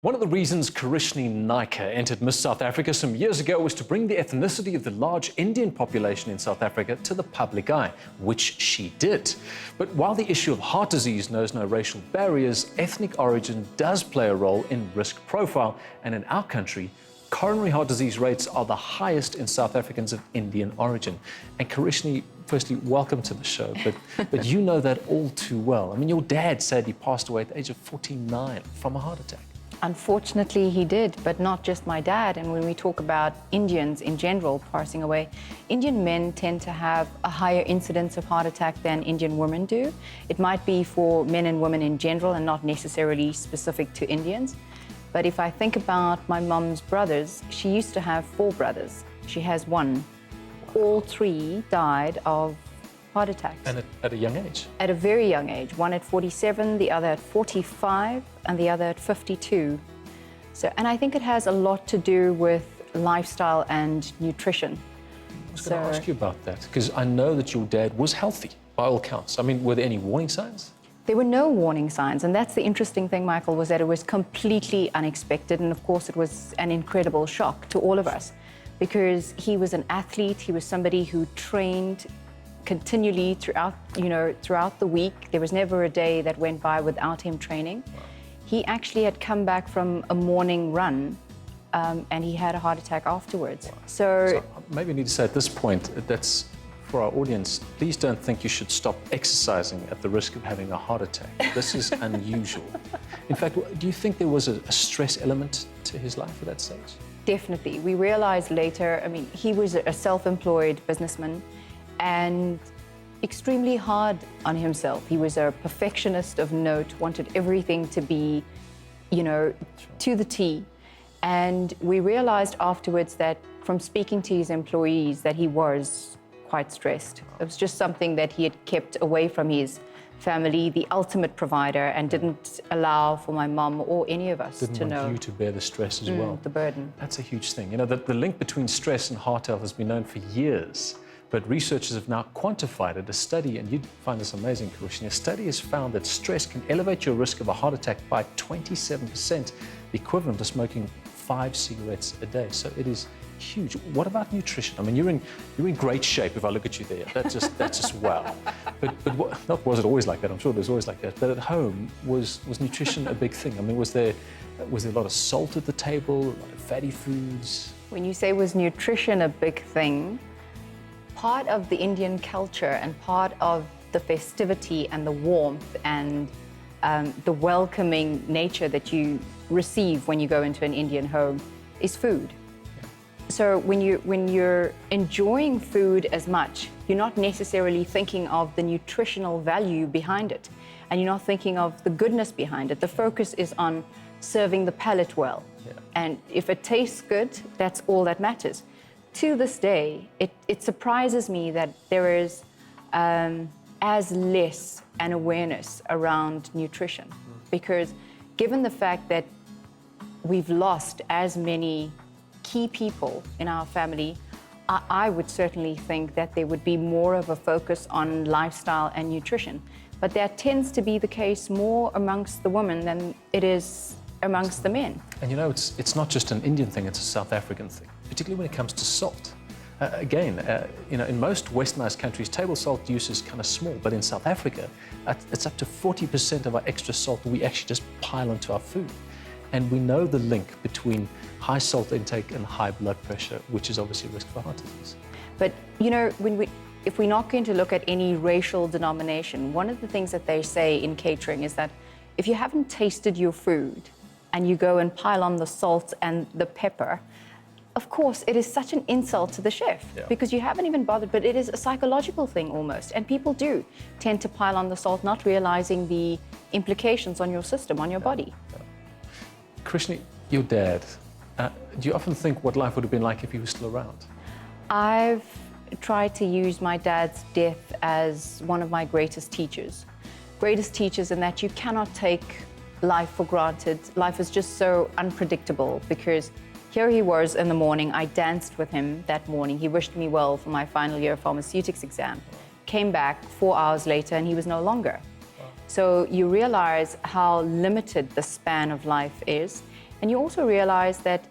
One of the reasons Kerishnie Naiker entered Miss South Africa some years ago was to bring the ethnicity of the large Indian population in South Africa to the public eye, which she did. But while the issue of heart disease knows no racial barriers, ethnic origin does play a role in risk profile. And in our country, coronary heart disease rates are the highest in South Africans of Indian origin. And Kerishnie, firstly, welcome to the show, but you know that all too well. I mean, your dad said he passed away at the age of 49 from a heart attack. Unfortunately, he did, but not just my dad. And when we talk about Indians in general passing away, Indian men tend to have a higher incidence of heart attack than Indian women do. It might be for men and women in general and not necessarily specific to Indians. But if I think about my mum's brothers, she used to have 4 brothers. She has 1. All 3 died of heart attacks. And at a young age? At a very young age. One at 47, the other at 45, and the other at 52. And I think it has a lot to do with lifestyle and nutrition. I was going to ask you about that, because I know that your dad was healthy, by all counts. I mean, were there any warning signs? There were no warning signs, and that's the interesting thing, Michael, was that it was completely unexpected, and of course it was an incredible shock to all of us, because he was an athlete, he was somebody who trained continually throughout the week. There was never a day that went by without him training. Wow. He actually had come back from a morning run, and he had a heart attack afterwards. Wow. So maybe I need to say at this point, that's for our audience, please don't think you should stop exercising at the risk of having a heart attack. This is unusual. In fact, do you think there was a stress element to his life at that stage? Definitely. We realized later, I mean, he was a self-employed businessman and extremely hard on himself. He was a perfectionist of note, wanted everything to be, to the T. And we realized afterwards that from speaking to his employees that he was quite stressed. It was just something that he had kept away from his family, the ultimate provider, and didn't allow for my mum or any of us to know. Didn't want you to bear the stress as well. The burden. That's a huge thing. You know, the link between stress and heart health has been known for years. But researchers have now quantified it. A study, and you'd find this amazing, Kerishnie, a study has found that stress can elevate your risk of a heart attack by 27%, the equivalent to smoking 5 cigarettes a day. So it is huge. What about nutrition? I mean, you're in great shape if I look at you there. That's just wow. But was it always like that? I'm sure there's always like that. But at home, was nutrition a big thing? I mean, was there a lot of salt at the table, a lot of fatty foods? When you say was nutrition a big thing, part of the Indian culture and part of the festivity and the warmth and the welcoming nature that you receive when you go into an Indian home is food. Yeah. So when you're enjoying food as much, you're not necessarily thinking of the nutritional value behind it, and you're not thinking of the goodness behind it. The focus is on serving the palate well. Yeah. And if it tastes good, that's all that matters. To this day, it surprises me that there is as less an awareness around nutrition, because given the fact that we've lost as many key people in our family, I would certainly think that there would be more of a focus on lifestyle and nutrition. But that tends to be the case more amongst the women than it is amongst the men. And it's not just an Indian thing, it's a South African thing, particularly when it comes to salt. In most westernized countries, table salt use is kind of small, but in South Africa, it's up to 40% of our extra salt we actually just pile onto our food. And we know the link between high salt intake and high blood pressure, which is obviously a risk for heart disease. But, if we're not going to look at any racial denomination, one of the things that they say in catering is that if you haven't tasted your food and you go and pile on the salt and the pepper, of course, it is such an insult to the chef, because you haven't even bothered, but it is a psychological thing almost. And people do tend to pile on the salt, not realizing the implications on your system, on your body. Yeah. Kerishnie, your dad, do you often think what life would have been like if he was still around? I've tried to use my dad's death as one of my greatest teachers. Greatest teachers in that you cannot take life for granted. Life is just so unpredictable, because here he was in the morning. I danced with him that morning. He wished me well for my final year pharmaceutics exam. Came back 4 hours later and he was no longer. Wow. So you realize how limited the span of life is. And you also realize that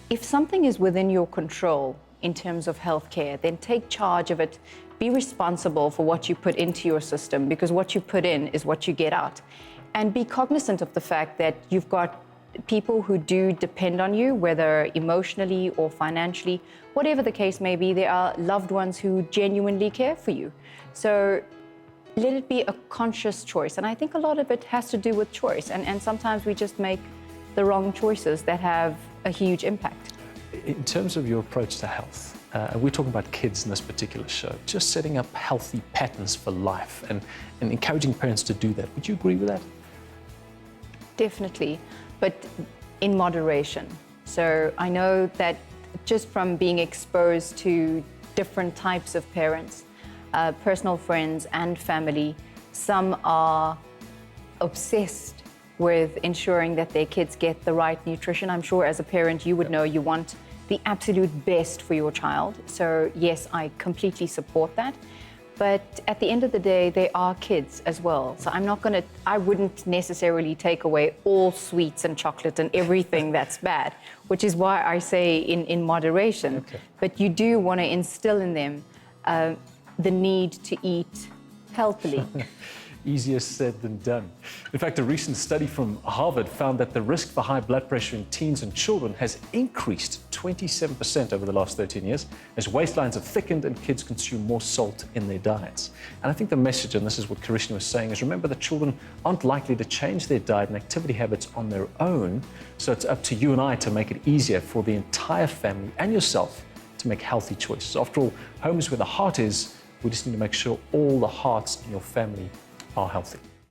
if something is within your control in terms of healthcare, then take charge of it. Be responsible for what you put into your system, because what you put in is what you get out. And be cognizant of the fact that you've got people who do depend on you, whether emotionally or financially, whatever the case may be. There are loved ones who genuinely care for you. So let it be a conscious choice. And I think a lot of it has to do with choice. And sometimes we just make the wrong choices that have a huge impact. In terms of your approach to health, we're talking about kids in this particular show, just setting up healthy patterns for life and encouraging parents to do that. Would you agree with that? Definitely, but in moderation. So I know that just from being exposed to different types of parents, personal friends and family, some are obsessed with ensuring that their kids get the right nutrition. I'm sure as a parent you would know you want the absolute best for your child. So yes, I completely support that. But at the end of the day, they are kids as well. So I wouldn't necessarily take away all sweets and chocolate and everything that's bad, which is why I say in moderation. Okay. But you do want to instill in them the need to eat healthily. Easier said than done. In fact, a recent study from Harvard found that the risk for high blood pressure in teens and children has increased 27% over the last 13 years as waistlines have thickened and kids consume more salt in their diets. And I think the message, and this is what Kerishnie was saying, is remember that children aren't likely to change their diet and activity habits on their own, so it's up to you and I to make it easier for the entire family and yourself to make healthy choices. After all, home is where the heart is. We just need to make sure all the hearts in your family are healthy.